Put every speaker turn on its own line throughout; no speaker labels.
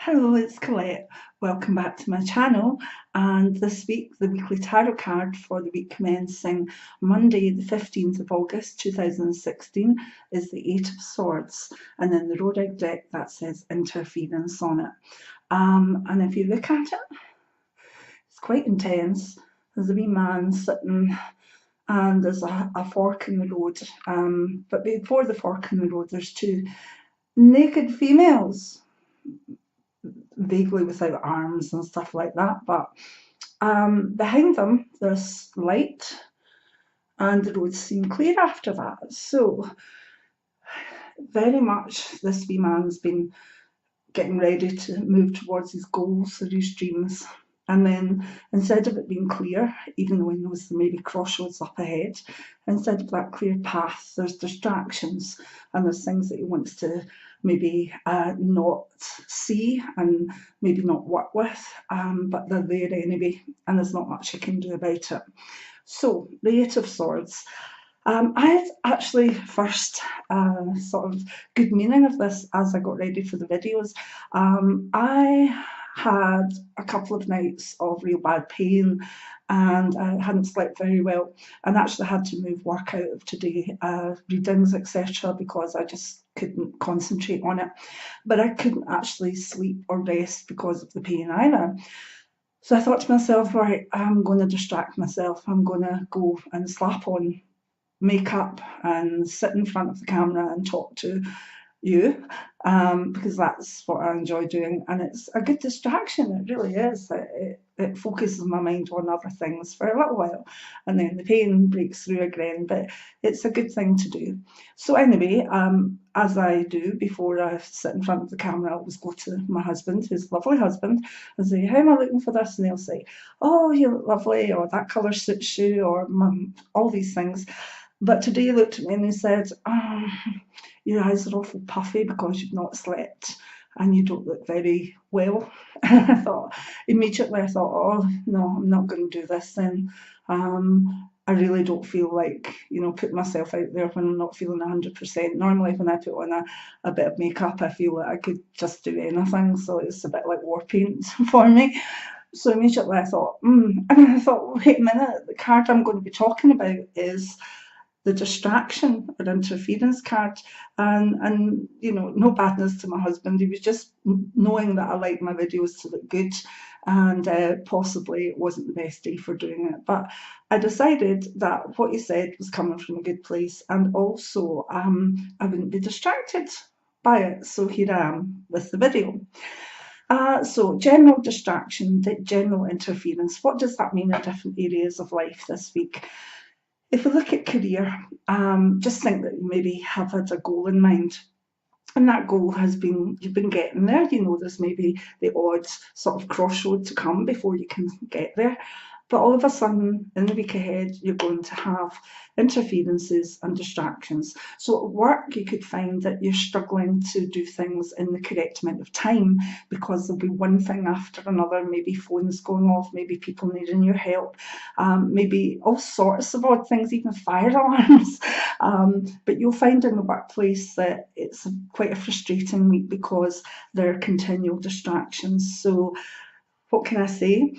Hello, it's Colette. Welcome back to my channel. And this week, the weekly tarot card for the week commencing Monday, the 15th of August 2016, is the Eight of Swords. And in the Roderick deck, that says interference on it. And if you look at it, it's quite intense. There's a wee man sitting, and there's a fork in the road. But before the fork in the road, there's two naked females, vaguely without arms and stuff like that, but behind them there's light and the roads seem clear after that. So very much this wee man's been getting ready to move towards his goals or his dreams. And then instead of it being clear, even though he knows there may be crossroads up ahead, instead of that clear path, there's distractions and there's things that he wants to maybe not see and maybe not work with, but they're there anyway, and there's not much he can do about it. So, the Eight of Swords. I had actually first sort of good meaning of this as I got ready for the videos. I had a couple of nights of real bad pain and I hadn't slept very well, and actually had to move work out of today, readings, etc., because I just couldn't concentrate on it. But I couldn't actually sleep or rest because of the pain either. So I thought to myself, right, I'm going to distract myself. I'm going to go and slap on makeup and sit in front of the camera and talk to you, because that's what I enjoy doing, and it's a good distraction. It really is. It focuses my mind on other things for a little while, and then the pain breaks through again, but it's a good thing to do. So anyway, as I do before I sit in front of the camera, I always go to my husband, his lovely husband, and say, how am I looking for this? And he'll say, oh, you look lovely, or that colour suits you, or all these things. But today he looked at me and he said, your eyes are awful puffy because you've not slept and you don't look very well. I thought, immediately I thought, oh no, I'm not going to do this then. I really don't feel like, putting myself out there when I'm not feeling 100%. Normally when I put on a bit of makeup, I feel that I could just do anything. So it's a bit like war paint for me. So immediately I thought, and I thought, wait a minute, the card I'm going to be talking about is the distraction or interference card, and no badness to my husband. He was just knowing that I like my videos to look good, and possibly it wasn't the best day for doing it, but I decided that what he said was coming from a good place, and also I wouldn't be distracted by it. So here I am with the video. So general distraction, general interference, what does that mean in different areas of life this week? If we look at career, just think that you maybe have had a goal in mind, and that goal has been, you've been getting there. There's maybe the odd sort of crossroad to come before you can get there. But all of a sudden, in the week ahead, you're going to have interferences and distractions. So at work, you could find that you're struggling to do things in the correct amount of time because there'll be one thing after another, maybe phones going off, maybe people needing your help, maybe all sorts of odd things, even fire alarms. But you'll find in the workplace that it's quite a frustrating week because there are continual distractions. So what can I say?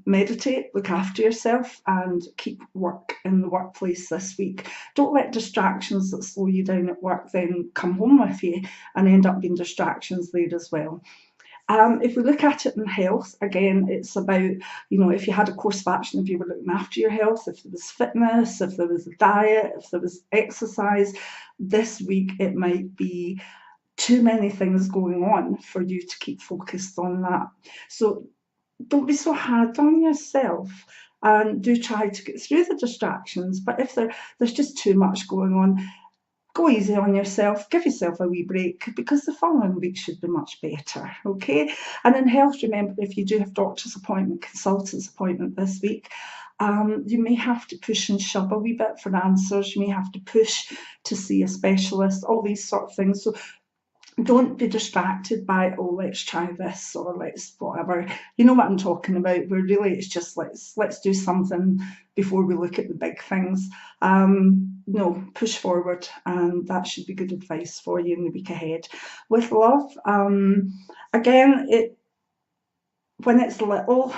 Meditate, look after yourself, and keep work in the workplace this week. Don't let distractions that slow you down at work then come home with you and end up being distractions there as well. If we look at it in health, again, it's about, if you had a course of action, if you were looking after your health, if there was fitness, if there was a diet, if there was exercise, this week it might be too many things going on for you to keep focused on that. So don't be so hard on yourself, and do try to get through the distractions. But if there's just too much going on, go easy on yourself, give yourself a wee break, because the following week should be much better, okay? And in health, remember, if you do have doctor's appointment, consultant's appointment this week, you may have to push and shove a wee bit for answers. You may have to push to see a specialist, all these sort of things. So don't be distracted by, oh, let's try this or let's whatever. You know what I'm talking about, where really it's just let's do something before we look at the big things. No, push forward, and that should be good advice for you in the week ahead. With love, again, when it's little,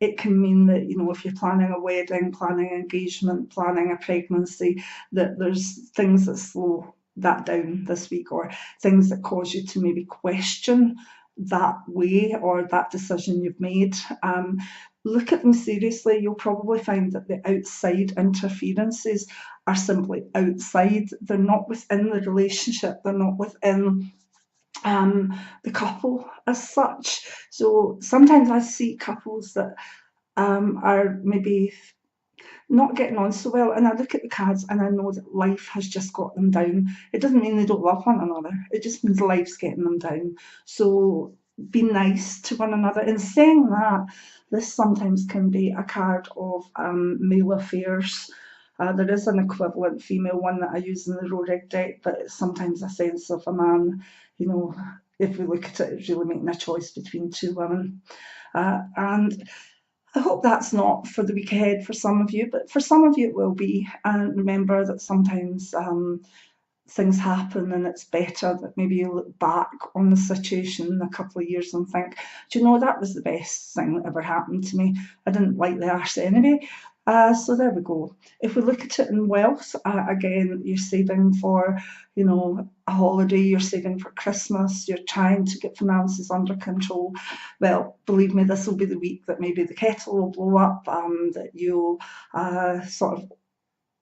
it can mean that, you know, if you're planning a wedding, planning an engagement, planning a pregnancy, that there's things that slow that down this week, or things that cause you to maybe question that way or that decision you've made. Look at them seriously. You'll probably find that the outside interferences are simply outside. They're not within the relationship. They're not within the couple as such. So sometimes I see couples that are maybe not getting on so well, and I look at the cards and I know that life has just got them down. It doesn't mean they don't love one another, it just means life's getting them down. So be nice to one another. In saying that, this sometimes can be a card of male affairs. There is an equivalent female one that I use in the Rorig deck, but it's sometimes a sense of a man, you know, if we look at it, it's really making a choice between two women. And I hope that's not for the week ahead for some of you, but for some of you it will be. And remember that sometimes things happen and it's better that maybe you look back on the situation in a couple of years and think, do you know, that was the best thing that ever happened to me. I didn't like the arse anyway. So there we go. If we look at it in wealth, again, you're saving for, you know, a holiday, you're saving for Christmas, you're trying to get finances under control. Well, believe me, this will be the week that maybe the kettle will blow up, that you'll sort of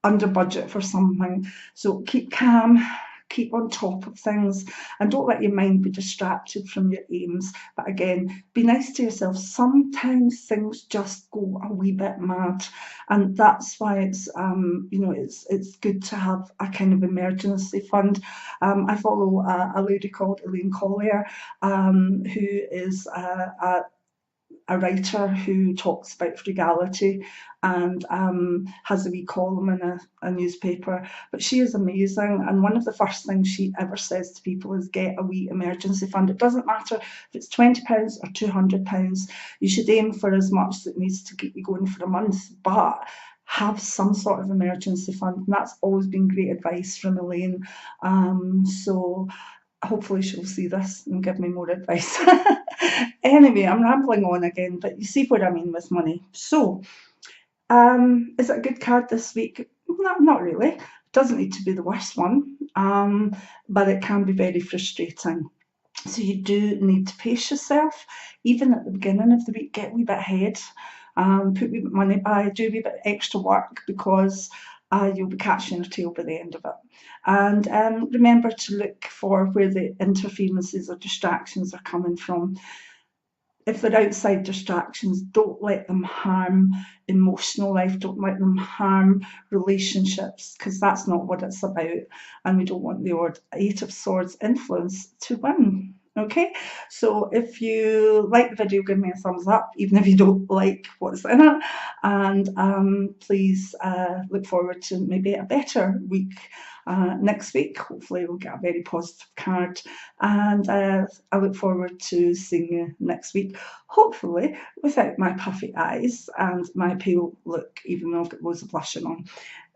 under budget for something. So keep calm, keep on top of things, and don't let your mind be distracted from your aims. But again, be nice to yourself. Sometimes things just go a wee bit mad, and that's why it's you know, it's good to have a kind of emergency fund. I follow a lady called Elaine Collier, who is a writer who talks about frugality and has a wee column in a newspaper. But she is amazing, and one of the first things she ever says to people is get a wee emergency fund. It doesn't matter if it's £20 or £200. You should aim for as much as it needs to keep you going for a month, but have some sort of emergency fund. And that's always been great advice from Elaine. So hopefully she'll see this and give me more advice. Anyway, I'm rambling on again, but you see what I mean with money. So, is it a good card this week? No, not really. It doesn't need to be the worst one, but it can be very frustrating. So you do need to pace yourself. Even at the beginning of the week, get a wee bit ahead. Put a wee bit money by, do a wee bit extra work, because you'll be catching your tail by the end of it. And remember to look for where the interferences or distractions are coming from. If they're outside distractions, don't let them harm emotional life, don't let them harm relationships, because that's not what it's about. And we don't want the Eight of Swords influence to win. Okay, so if you like the video, give me a thumbs up, even if you don't like what's in it. And please look forward to maybe a better week next week. Hopefully we'll get a very positive card, and I look forward to seeing you next week, hopefully without my puffy eyes and my pale look, even though I've got loads of blushing on.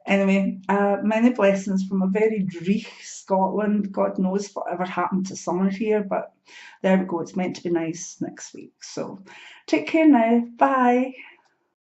Anyway, many blessings from a very dreich Scotland. God knows whatever happened to summer here, but there we go. It's meant to be nice next week. So take care now. Bye.